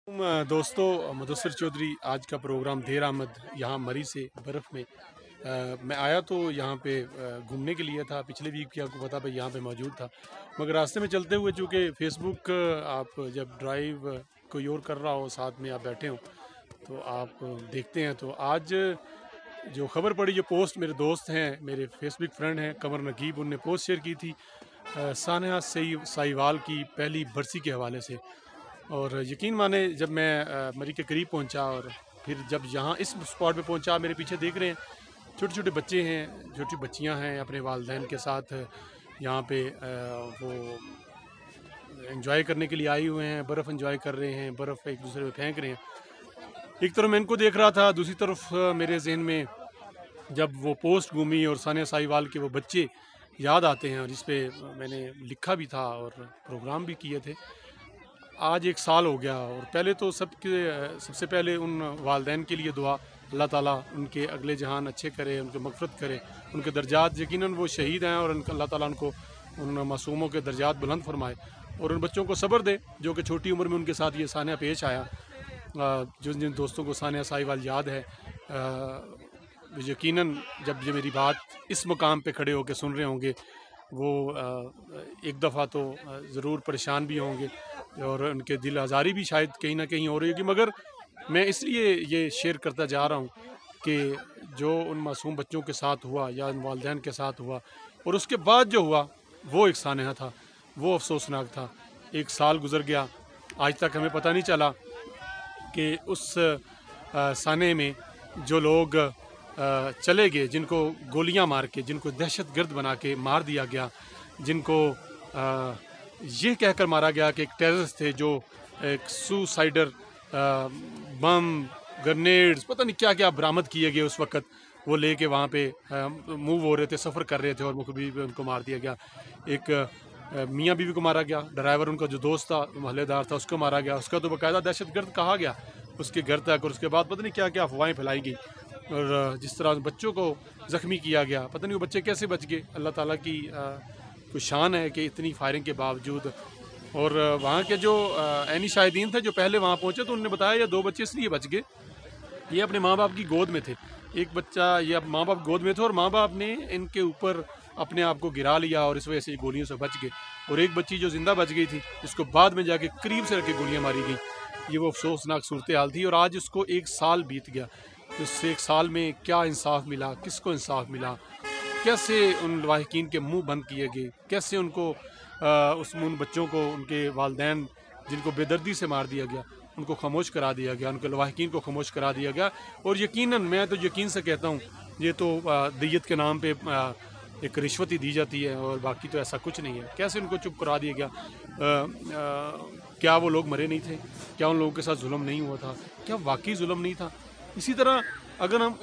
दोस्तों, मुदस्सिर चौधरी आज का प्रोग्राम देर आमद यहाँ मरी से बर्फ़ में। मैं आया तो यहाँ पे घूमने के लिए था। पिछले वीक की आपको पता भाई यहाँ पे मौजूद था, मगर रास्ते में चलते हुए चूँकि फेसबुक आप जब ड्राइव कोई और कर रहा हो, साथ में आप बैठे हो तो आप देखते हैं। तो आज जो खबर पड़ी, जो पोस्ट मेरे दोस्त हैं, मेरे फेसबुक फ्रेंड हैं कमर नकीब, उनने पोस्ट शेयर की थी सानिया साहिवाल की पहली बरसी के हवाले से। और यकीन माने जब मैं मरी के करीब पहुंचा और फिर जब यहाँ इस स्पॉट पे पहुंचा, मेरे पीछे देख रहे हैं छोटे छोटे बच्चे हैं, छोटी बच्चियां हैं अपने वालिदैन के साथ यहाँ पे वो एंजॉय करने के लिए आई हुए हैं, बर्फ़ एंजॉय कर रहे हैं, बर्फ़ एक दूसरे पे फेंक रहे हैं। एक तरफ मैं इनको देख रहा था, दूसरी तरफ मेरे जहन में जब वो पोस्ट घूमी और सानिया साहिवाल के वो बच्चे याद आते हैं, और इस पे मैंने लिखा भी था और प्रोग्राम भी किए थे। आज 1 साल हो गया, और पहले तो सबसे पहले उन वालिदैन के लिए दुआ, अल्लाह ताला उनके अगले जहान अच्छे करे, उनके मग़फ़िरत करे, उनके दर्जात, यकीनन वो शहीद हैं और अल्लाह ताला उनको उन मासूमों के दर्जात बुलंद फरमाए और उन बच्चों को सब्र दे जो कि छोटी उम्र में उनके साथ ये सानिया पेश आया। जिन जिन दोस्तों को सानिया साहिवाल याद है, यकीनन जब ये मेरी बात इस मुकाम पे खड़े होकर सुन रहे होंगे, वो एक दफ़ा तो ज़रूर परेशान भी होंगे और उनके दिल आज़ारी भी शायद कहीं ना कहीं हो रही होगी। मगर मैं इसलिए ये शेयर करता जा रहा हूँ कि जो उन मासूम बच्चों के साथ हुआ या उन वालिदैन के साथ हुआ और उसके बाद जो हुआ, वो एक सानहा था, वो अफसोसनाक था। 1 साल गुजर गया, आज तक हमें पता नहीं चला कि उस साने में जो लोग चले गए, जिनको गोलियां मार के, जिनको दहशतगर्द बना के मार दिया गया, जिनको ये कहकर मारा गया कि एक टेररिस्ट थे, जो एक सुसाइडर बम, ग्रेनेड्स, पता नहीं क्या क्या बरामद किए गए उस वक़्त, वो लेके वहाँ पे मूव हो रहे थे, सफ़र कर रहे थे और मुखबिर पे उनको मार दिया गया। एक मियाँ बीवी को मारा गया, ड्राइवर उनका जो दोस्त था, मोहल्लेदार था, उसको मारा गया। उसका तो बाकायदा दहशतगर्द कहा गया उसके घर तक, और उसके बाद पता नहीं क्या क्या अफवाहें फैलाई गई। और जिस तरह बच्चों को ज़ख्मी किया गया, पता नहीं वो बच्चे कैसे बच गए। अल्लाह ताला की कोई शान है कि इतनी फायरिंग के बावजूद। और वहाँ के जो ऐनी शाहिदीन थे जो पहले वहाँ पहुँचे, तो उन्होंने बताया ये 2 बच्चे इसलिए बच गए, ये अपने माँ बाप की गोद में थे। एक बच्चा ये अब माँ बाप गोद में थे और माँ बाप ने इनके ऊपर अपने आप को गिरा लिया और इस वजह से गोलियों से बच गए। और एक बच्ची जो ज़िंदा बच गई थी, जिसको बाद में जाके करीब से रख के गोलियाँ मारी गई, ये वो अफसोसनाक सूरत हाल थी। और आज उसको 1 साल बीत गया। उससे 1 साल में क्या इंसाफ मिला, किसको इंसाफ मिला, कैसे उन लवाहिकीन के मुंह बंद किए गए, कैसे उनको उन बच्चों को, उनके वालिदैन जिनको बेदर्दी से मार दिया गया, उनको खामोश करा दिया गया, उनके लवाहिकीन को खामोश करा दिया गया। और यकीनन मैं तो यकीन से कहता हूँ, ये तो दियत के नाम पे एक रिश्वत ही दी जाती है और बाकी तो ऐसा कुछ नहीं है। कैसे उनको चुप करा दिया गया? क्या वो लोग मरे नहीं थे? क्या उन लोगों के साथ जुल्म नहीं हुआ था? क्या वाकई जुल्म नहीं था? इसी तरह अगर हम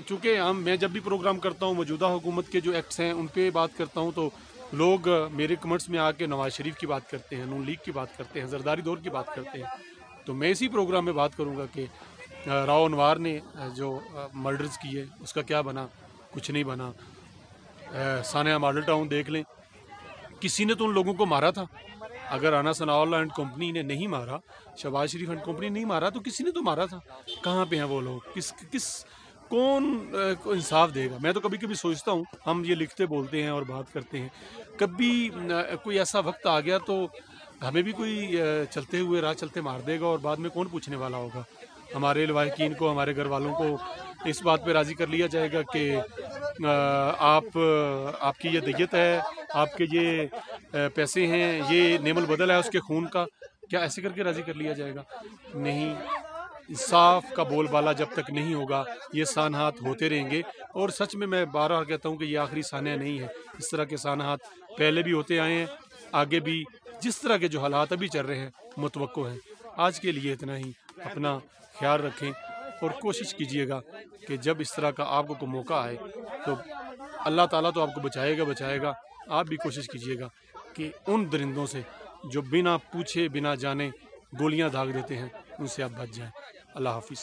चूँकि मैं जब भी प्रोग्राम करता हूँ, मौजूदा हुकूमत के जो एक्ट्स हैं उन पर बात करता हूँ, तो लोग मेरे कमेंट्स में आके नवाज़ शरीफ की बात करते हैं, नून लीग की बात करते हैं, जरदारी दौर की बात करते हैं। तो मैं इसी प्रोग्राम में बात करूँगा कि राव अनवार ने जो मर्डर्स किए, उसका क्या बना? कुछ नहीं बना। सानिया मॉडल टाउन देख लें, किसी ने तो उन लोगों को मारा था। अगर राना सनाउल्लाह एंड कंपनी ने नहीं मारा, शहबाज शरीफ एंड कंपनी ने नहीं मारा, तो किसी ने तो मारा था। कहाँ पे हैं वो लोग? कौन को इंसाफ देगा? मैं तो कभी कभी सोचता हूँ, हम ये लिखते बोलते हैं और बात करते हैं, कभी कोई ऐसा वक्त आ गया तो हमें भी कोई चलते हुए राह चलते मार देगा और बाद में कौन पूछने वाला होगा? हमारे लवाहिकीन को, हमारे घर वालों को इस बात पे राज़ी कर लिया जाएगा कि आपकी ये दियत है, आपके ये पैसे हैं, ये नेमल बदल है उसके खून का, क्या ऐसे करके राज़ी कर लिया जाएगा? नहीं। इंसाफ का बोलबाला जब तक नहीं होगा, ये सानहात होते रहेंगे। और सच में मैं बार बार कहता हूँ कि ये आखिरी सानहा नहीं है। इस तरह के सानहात पहले भी होते आए हैं, आगे भी जिस तरह के जो हालात अभी चल रहे हैं मुतवक्को हैं। आज के लिए इतना ही। अपना ख्याल रखें और कोशिश कीजिएगा कि जब इस तरह का आपको कोई मौका आए, तो अल्लाह ताला तो आपको बचाएगा। आप भी कोशिश कीजिएगा कि उन दरिंदों से जो बिना पूछे बिना जाने गोलियां दाग देते हैं, उनसे आप बच जाएं। अल्लाह हाफिज़।